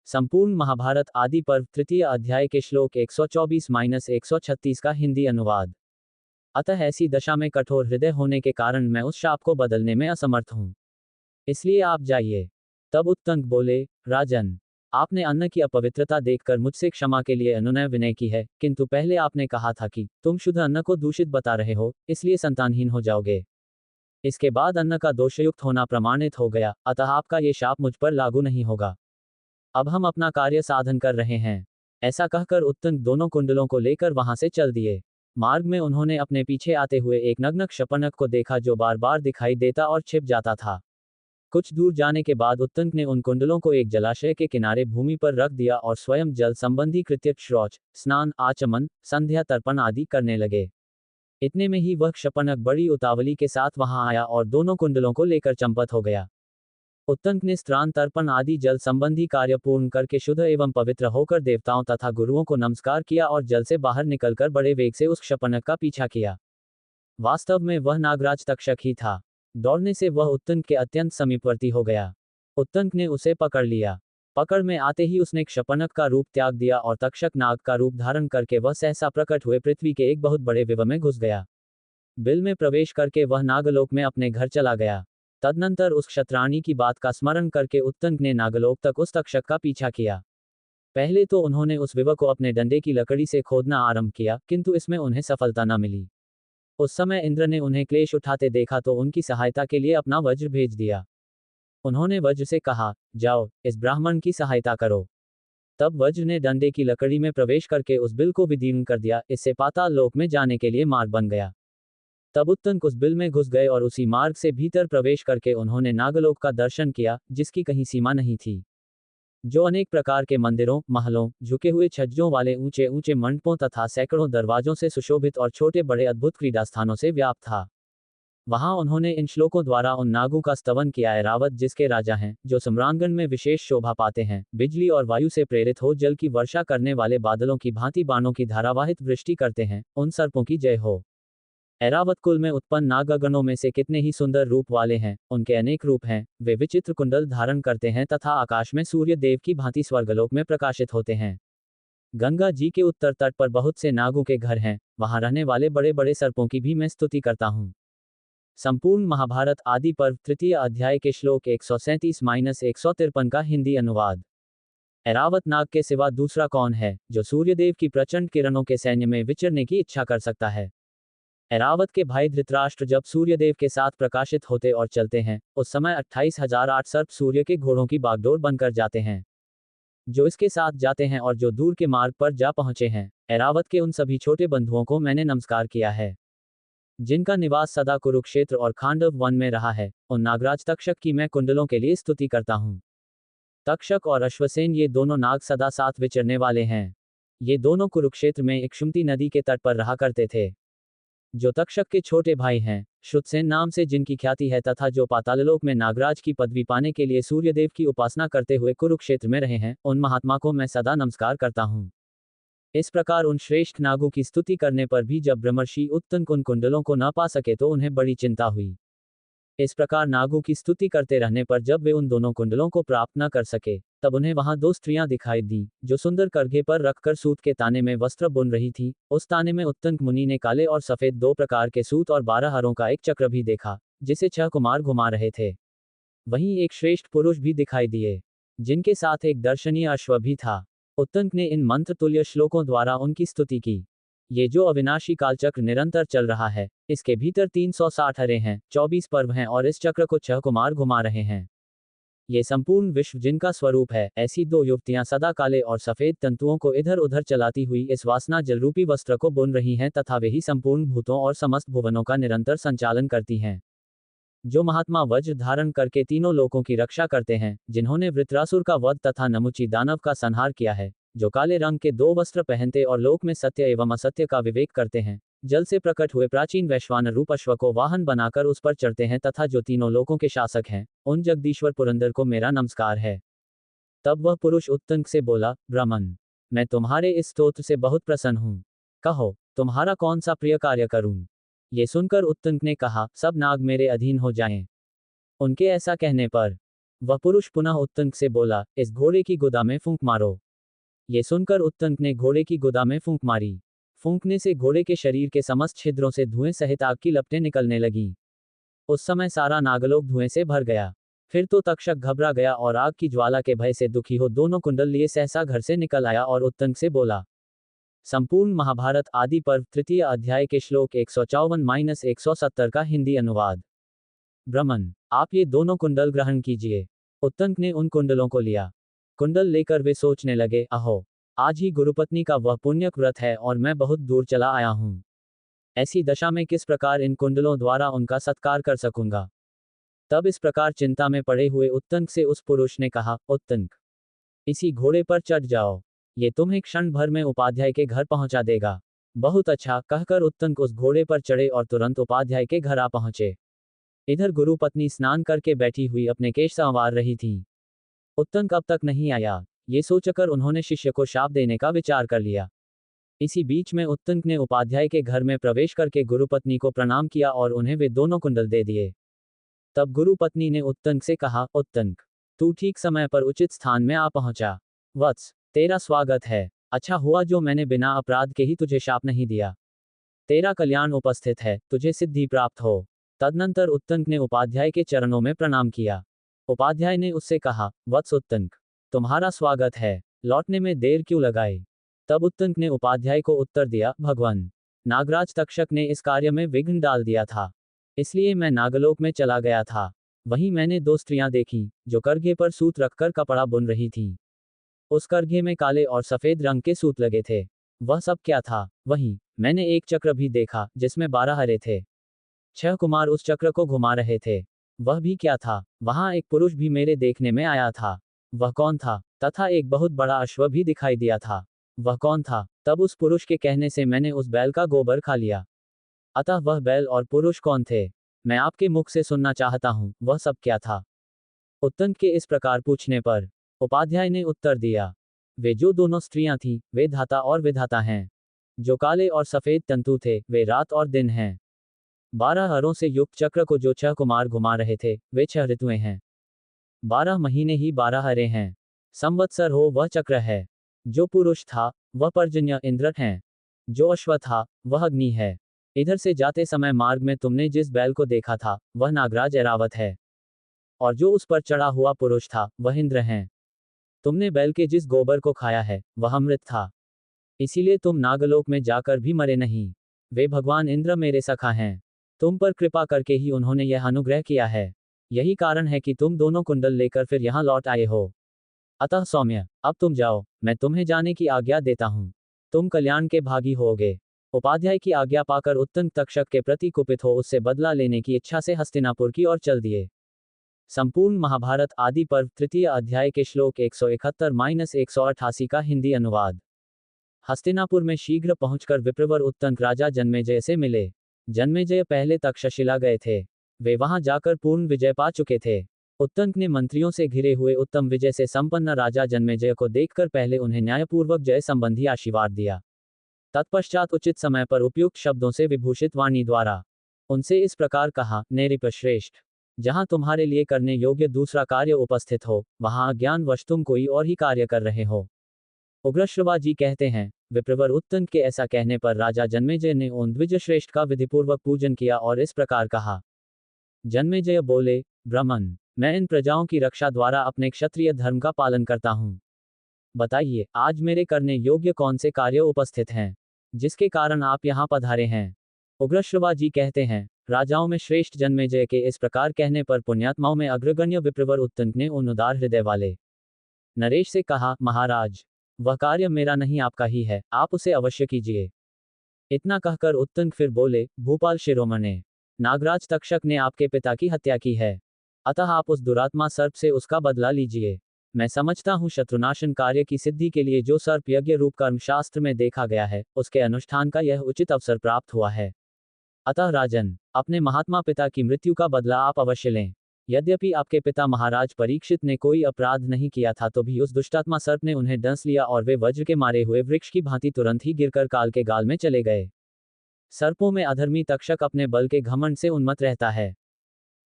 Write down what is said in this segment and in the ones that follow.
संपूर्ण महाभारत आदि पर्व तृतीय अध्याय के श्लोक 124-136 का हिंदी अनुवाद। अतः ऐसी दशा में कठोर हृदय होने के कारण मैं उस शाप को बदलने में असमर्थ हूं। इसलिए आप जाइए। तब उत्तंक बोले, राजन, आपने अन्न की अपवित्रता देखकर मुझसे क्षमा के लिए अनुनय विनय की है, किंतु पहले आपने कहा था कि तुम शुद्ध अन्न को दूषित बता रहे हो, इसलिए संतानहीन हो जाओगे। इसके बाद अन्न का दोषयुक्त होना प्रमाणित हो गया, अतः आपका ये शाप मुझ पर लागू नहीं होगा। अब हम अपना कार्य साधन कर रहे हैं। ऐसा कहकर उत्तंक दोनों कुंडलों को लेकर वहां से चल दिए। मार्ग में उन्होंने अपने पीछे आते हुए एक नग्न क्षपनक को देखा जो बार बार दिखाई देता और छिप जाता था। कुछ दूर जाने के बाद उत्तंक ने उन कुंडलों को एक जलाशय के किनारे भूमि पर रख दिया और स्वयं जल संबंधी कृत्य शौच, स्नान, आचमन, संध्या तर्पण आदि करने लगे। इतने में ही वह क्षपनक बड़ी उतावली के साथ वहां आया और दोनों कुंडलों को लेकर चंपत हो गया। उत्तंक ने स्नान तर्पण आदि जल संबंधी कार्य पूर्ण करके शुद्ध एवं पवित्र होकर देवताओं तथा गुरुओं को नमस्कार किया और जल से बाहर निकलकर बड़े वेग से उस क्षपनक का पीछा किया। वास्तव में वह नागराज तक्षक ही था। दौड़ने से वह उत्तंक के अत्यंत समीपवर्ती हो गया। उत्तंक ने उसे पकड़ लिया। पकड़ में आते ही उसने क्षपनक का रूप त्याग दिया और तक्षक नाग का रूप धारण करके वह सहसा प्रकट हुए पृथ्वी के एक बहुत बड़े विव में घुस गया। बिल में प्रवेश करके वह नागलोक में अपने घर चला गया। तदनंतर उस क्षत्राणी की बात का स्मरण करके उत्तंक ने नागलोक तक उस तक्षक का पीछा किया। पहले तो उन्होंने उस विव को अपने डंडे की लकड़ी से खोदना आरंभ किया, किंतु इसमें उन्हें सफलता न मिली। उस समय इंद्र ने उन्हें क्लेश उठाते देखा तो उनकी सहायता के लिए अपना वज्र भेज दिया। उन्होंने वज्र से कहा, जाओ, इस ब्राह्मण की सहायता करो। तब वज्र ने डंडे की लकड़ी में प्रवेश करके उस बिल को विदीर्ण कर दिया। इससे पाताल लोक में जाने के लिए मार्ग बन गया। तब उत्तंक उस बिल में घुस गए और उसी मार्ग से भीतर प्रवेश करके उन्होंने नागलोक का दर्शन किया, जिसकी कहीं सीमा नहीं थी, जो अनेक प्रकार के मंदिरों, महलों, झुके हुए छज्जों वाले ऊंचे ऊंचे मंडपों तथा सैकड़ों दरवाजों से सुशोभित और छोटे बड़े अद्भुत क्रीड़ा स्थानों से व्याप्त था। वहां उन्होंने इन श्लोकों द्वारा उन नागों का स्तवन किया। ऐरावत जिसके राजा हैं, जो सम्रांगण में विशेष शोभा पाते हैं, बिजली और वायु से प्रेरित हो जल की वर्षा करने वाले बादलों की भांति बाणों की धारावाहित वृष्टि करते हैं, उन सर्पों की जय हो। ऐरावत कुल में उत्पन्न नागगणों में से कितने ही सुंदर रूप वाले हैं, उनके अनेक रूप हैं, वे विचित्र कुंडल धारण करते हैं तथा आकाश में सूर्य देव की भांति स्वर्गलोक में प्रकाशित होते हैं। गंगा जी के उत्तर तट पर बहुत से नागों के घर हैं, वहां रहने वाले बड़े बड़े सर्पों की भी मैं स्तुति करता हूँ। संपूर्ण महाभारत आदि पर्व तृतीय अध्याय के श्लोक 137-153 का हिंदी अनुवाद। ऐरावत नाग के सिवा दूसरा कौन है, जो सूर्यदेव की प्रचंड किरणों के सैन्य में विचरने की इच्छा कर सकता है। ऐरावत के भाई धृतराष्ट्र जब सूर्यदेव के साथ प्रकाशित होते और चलते हैं, उस समय 28,008 सर्प सूर्य के घोड़ों की बागडोर बनकर जाते हैं, जो इसके साथ जाते हैं और जो दूर के मार्ग पर जा पहुंचे हैं। ऐरावत के उन सभी छोटे बंधुओं को मैंने नमस्कार किया है, जिनका निवास सदा कुरुक्षेत्र और खांडव वन में रहा है। उन नागराज तक्षक की मैं कुंडलों के लिए स्तुति करता हूँ। तक्षक और अश्वसेन ये दोनों नाग सदा साथ विचरने वाले हैं। ये दोनों कुरुक्षेत्र में इक्षुमती नदी के तट पर रहा करते थे। जो तक्षक के छोटे भाई हैं, श्रुतसेन नाम से जिनकी ख्याति है तथा जो पाताललोक में नागराज की पदवी पाने के लिए सूर्यदेव की उपासना करते हुए कुरुक्षेत्र में रहे हैं, उन महात्मा को मैं सदा नमस्कार करता हूँ। इस प्रकार उन श्रेष्ठ नागों की स्तुति करने पर भी जब ब्रह्मर्षि उत्तंक उन कुंडलों को न पा सके तो उन्हें बड़ी चिंता हुई। इस प्रकार नागों की स्तुति करते रहने पर जब वे उन दोनों कुंडलों को प्राप्त न कर सके, तब उन्हें वहां दो स्त्रियां दिखाई दी, जो सुंदर करघे पर रखकर सूत के ताने में वस्त्र बुन रही थी। उस ताने में उत्तंक मुनि ने काले और सफेद दो प्रकार के सूत और 12 हरों का एक चक्र भी देखा, जिसे 6 कुमार घुमा रहे थे। वहीं एक श्रेष्ठ पुरुष भी दिखाई दिए, जिनके साथ एक दर्शनीय अश्व भी था। उत्तंक ने इन मंत्र तुल्य श्लोकों द्वारा उनकी स्तुति की। ये जो अविनाशी कालचक्र निरंतर चल रहा है, इसके भीतर 360 हरे हैं, 24 पर्व हैं और इस चक्र को 6 कुमार घुमा रहे हैं। ये संपूर्ण विश्व जिनका स्वरूप है, ऐसी दो युवतियां सदा काले और सफेद तंतुओं को इधर उधर चलाती हुई इस वासना जलरूपी वस्त्र को बुन रही हैं तथा वे ही संपूर्ण भूतों और समस्त भुवनों का निरंतर संचालन करती हैं। जो महात्मा वज्र धारण करके तीनों लोकों की रक्षा करते हैं, जिन्होंने वृत्रासुर का वध तथा नमुची दानव का संहार किया है, जो काले रंग के दो वस्त्र पहनते और लोक में सत्य एवं असत्य का विवेक करते हैं, जल से प्रकट हुए प्राचीन वैश्वानर रूप अश्व को वाहन बनाकर उस पर चढ़ते हैं तथा जो तीनों लोकों के शासक हैं, उन जगदीश्वर पुरंदर को मेरा नमस्कार है। तब वह पुरुष उत्तंक से बोला, ब्राह्मण, मैं तुम्हारे इस स्तोत्र से बहुत प्रसन्न हूँ। कहो, तुम्हारा कौन सा प्रिय कार्य करूं? ये सुनकर उत्तंक ने कहा, सब नाग मेरे अधीन हो जाएं। उनके ऐसा कहने पर वह पुरुष पुनः उत्तंक से बोला, इस घोड़े की गुदा में फूंक मारो। ये सुनकर उत्तंक ने घोड़े की गुदा में फूंक मारी। फूंकने से घोड़े के शरीर के समस्त छिद्रों से धुएं सहित आग की लपटें निकलने लगीं। उस समय सारा नागलोक धुएं से भर गया। फिर तो तक्षक घबरा गया और आग की ज्वाला के भय से दुखी हो दोनों कुंडल लिए सहसा घर से निकल आया और उत्तंक से बोला। संपूर्ण महाभारत आदि पर्व तृतीय अध्याय के श्लोक 154-170 का हिंदी अनुवाद। ब्रह्मन, आप ये दोनों कुंडल ग्रहण कीजिए। उत्तंक ने उन कुंडलों को लिया। कुंडल लेकर वे सोचने लगे, अहो, आज ही गुरुपत्नी का वह पुण्यक व्रत है और मैं बहुत दूर चला आया हूं। ऐसी दशा में किस प्रकार इन कुंडलों द्वारा उनका सत्कार कर सकूंगा। तब इस प्रकार चिंता में पड़े हुए उत्तंक से उस पुरुष ने कहा, उत्तंक, इसी घोड़े पर चढ़ जाओ। ये तुम्हें क्षण भर में उपाध्याय के घर पहुंचा देगा। बहुत अच्छा, कहकर उत्तंक उस घोड़े पर चढ़े और तुरंत उपाध्याय के घर आ पहुंचे। इधर गुरु पत्नी स्नान करके बैठी हुई अपने केश संवार रही थी। उत्तंक अब तक नहीं आया, ये सोचकर उन्होंने शिष्य को शाप देने का विचार कर लिया। इसी बीच में उत्तंक ने उपाध्याय के घर में प्रवेश करके गुरुपत्नी को प्रणाम किया और उन्हें वे दोनों कुंडल दे दिए। तब गुरुपत्नी ने उत्तंक से कहा, उत्तंक, तू ठीक समय पर उचित स्थान में आ पहुंचा। वत्स, तेरा स्वागत है। अच्छा हुआ जो मैंने बिना अपराध के ही तुझे शाप नहीं दिया। तेरा कल्याण उपस्थित है, तुझे सिद्धि प्राप्त हो। तदनंतर उत्तंक ने उपाध्याय के चरणों में प्रणाम किया। उपाध्याय ने उससे कहा, वत्स उत्तंक, तुम्हारा स्वागत है, लौटने में देर क्यों लगाई। तब उत्तंक ने उपाध्याय को उत्तर दिया, भगवान, नागराज तक्षक ने इस कार्य में विघ्न डाल दिया था, इसलिए मैं नागलोक में चला गया था। वहीं मैंने दो स्त्रियां देखीं, जो करघे पर सूत रखकर कपड़ा बुन रही थीं। उस करघे में काले और सफेद रंग के सूत लगे थे। वह सब क्या था। वहीं मैंने एक चक्र भी देखा जिसमें 12 हरे थे। 6 कुमार उस चक्र को घुमा रहे थे। वह भी क्या था। वहां एक पुरुष भी मेरे देखने में आया था। वह कौन था। तथा एक बहुत बड़ा अश्व भी दिखाई दिया था। वह कौन था। तब उस पुरुष के कहने से मैंने उस बैल का गोबर खा लिया। अतः वह बैल और पुरुष कौन थे, मैं आपके मुख से सुनना चाहता हूं, वह सब क्या था। उत्तंक के इस प्रकार पूछने पर उपाध्याय ने उत्तर दिया, वे जो दोनों स्त्रियां थीं, वे धाता और विधाता हैं। जो काले और सफेद तंतु थे, वे रात और दिन हैं। 12 हरों से युक्त चक्र को जो 6 कुमार घुमा रहे थे, वे 6 ऋतुएं हैं। 12 महीने ही 12 हरे हैं। संवत्सर हो वह चक्र है। जो पुरुष था, वह पर्जन्य इंद्र हैं। जो अश्व था, वह अग्नि है। इधर से जाते समय मार्ग में तुमने जिस बैल को देखा था, वह नागराज ऐरावत है। और जो उस पर चढ़ा हुआ पुरुष था, वह इंद्र हैं। तुमने बैल के जिस गोबर को खाया है, वह अमृत था। इसीलिए तुम नागलोक में जाकर भी मरे नहीं। वे भगवान इंद्र मेरे सखा हैं। तुम पर कृपा करके ही उन्होंने यह अनुग्रह किया है। यही कारण है कि तुम दोनों कुंडल लेकर फिर यहाँ लौट आए हो। अतः सौम्य, अब तुम जाओ, मैं तुम्हें जाने की आज्ञा देता हूँ। तुम कल्याण के भागी होगे। उपाध्याय की आज्ञा पाकर उत्तंक तक्षक के प्रति कुपित हो उससे बदला लेने की इच्छा से हस्तिनापुर की ओर चल दिए। संपूर्ण महाभारत आदि पर्व तृतीय अध्याय के श्लोक 171-188 का हिंदी अनुवाद। हस्तिनापुर में शीघ्र पहुंचकर विप्रवर उत्तंक राजा जन्मेजय से मिले। जन्मेजय पहले तक्षशिला गए थे। वे वहां जाकर पूर्ण विजय पा चुके थे। उत्तंक ने मंत्रियों से घिरे हुए उत्तम विजय से संपन्न राजा जन्मेजय को देखकर पहले उन्हें न्यायपूर्वक जय संबंधी आशीर्वाद दिया। तत्पश्चात उचित समय पर उपयुक्त शब्दों से विभूषित वाणी द्वारा उनसे इस प्रकार कहा, नृपश्रेष्ठ, जहां तुम्हारे लिए करने योग्य दूसरा कार्य उपस्थित हो, वहां अज्ञानवश तुम कोई और ही कार्य कर रहे हो। उग्रश्रवा जी कहते हैं, विप्रवर उत्तंक के ऐसा कहने पर राजा जन्मेजय ने उन द्विजश्रेष्ठ का विधिपूर्वक पूजन किया और इस प्रकार कहा। जन्मेजय बोले, ब्राह्मण, मैं इन प्रजाओं की रक्षा द्वारा अपने क्षत्रिय धर्म का पालन करता हूं। बताइए, आज मेरे करने योग्य कौन से कार्य उपस्थित हैं, जिसके कारण आप यहाँ पधारे हैं। उग्रश्रवा जी कहते हैं, राजाओं में श्रेष्ठ जन्मेजय के इस प्रकार कहने पर पुण्यात्माओं में अग्रगण्य विप्रवर उत्तंक ने उन उदार हृदय वाले नरेश से कहा, महाराज, वह कार्य मेरा नहीं आपका ही है, आप उसे अवश्य कीजिए। इतना कहकर उत्तंक फिर बोले, भूपाल शिरोमणे, नागराज तक्षक ने आपके पिता की हत्या की है, अतः आप उस दुरात्मा सर्प से उसका बदला लीजिए। मैं समझता हूँ शत्रुनाशन कार्य की सिद्धि के लिए जो सर्प यज्ञ रूप कर्म शास्त्र में देखा गया है, उसके अनुष्ठान का यह उचित अवसर प्राप्त हुआ है। अतः राजन, अपने महात्मा पिता की मृत्यु का बदला आप अवश्य लें। यद्यपि आपके पिता महाराज परीक्षित ने कोई अपराध नहीं किया था, तो भी उस दुष्टात्मा सर्प ने उन्हें डंस लिया और वे वज्र के मारे हुए वृक्ष की भांति तुरंत ही गिरकर काल के गाल में चले गए। सर्पों में अधर्मी तक्षक अपने बल के घमंड से उन्मत्त रहता है।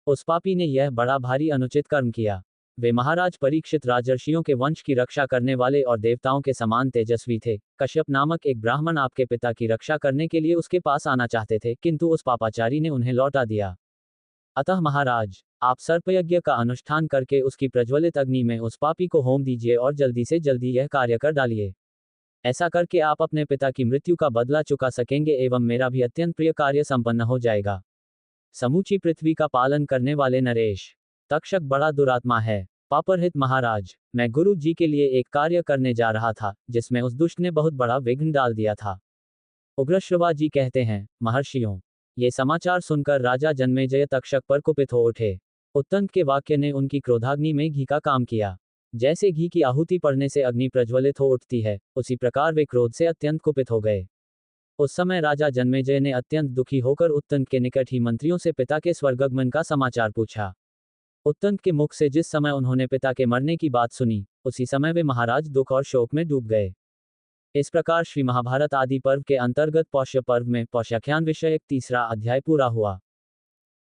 उस पापी ने यह बड़ा भारी अनुचित कर्म किया। वे महाराज परीक्षित राजर्षियों के वंश की रक्षा करने वाले और देवताओं के समान तेजस्वी थे। कश्यप नामक एक ब्राह्मण आपके पिता की रक्षा करने के लिए उसके पास आना चाहते थे, किंतु उस पापाचारी ने उन्हें लौटा दिया। अतः महाराज, आप सर्पयज्ञ का अनुष्ठान करके उसकी प्रज्वलित अग्नि में उस पापी को होम दीजिए और जल्दी से जल्दी यह कार्य कर डालिए। ऐसा करके आप अपने पिता की मृत्यु का बदला चुका सकेंगे एवं मेरा भी अत्यंत प्रिय कार्य संपन्न हो जाएगा। समूची पृथ्वी का पालन करने वाले नरेश, तक्षक बड़ा दुरात्मा है। पापरहित महाराज, मैं गुरु जी के लिए एक कार्य करने जा रहा था, जिसमें उस दुष्ट ने बहुत बड़ा विघ्न डाल दिया था। उग्रश्रवा जी कहते हैं, महर्षियों, ये समाचार सुनकर राजा जन्मेजय तक्षक पर कुपित हो उठे। उत्तंक के वाक्य ने उनकी क्रोधाग्नि में घी का काम किया। जैसे घी की आहुति पड़ने से अग्नि प्रज्वलित हो उठती है, उसी प्रकार वे क्रोध से अत्यंत कुपित हो गए। उस समय राजा जन्मेजय ने अत्यंत दुखी होकर उत्तंक के निकट ही मंत्रियों से पिता के स्वर्गगमन का समाचार पूछा। उत्तंक के मुख से जिस समय उन्होंने पिता के मरने की बात सुनी, उसी समय वे महाराज दुख और शोक में डूब गए। इस प्रकार श्री महाभारत आदि पर्व के अंतर्गत पौष्य पर्व में पौष्याख्यान विषयक तीसरा अध्याय पूरा हुआ।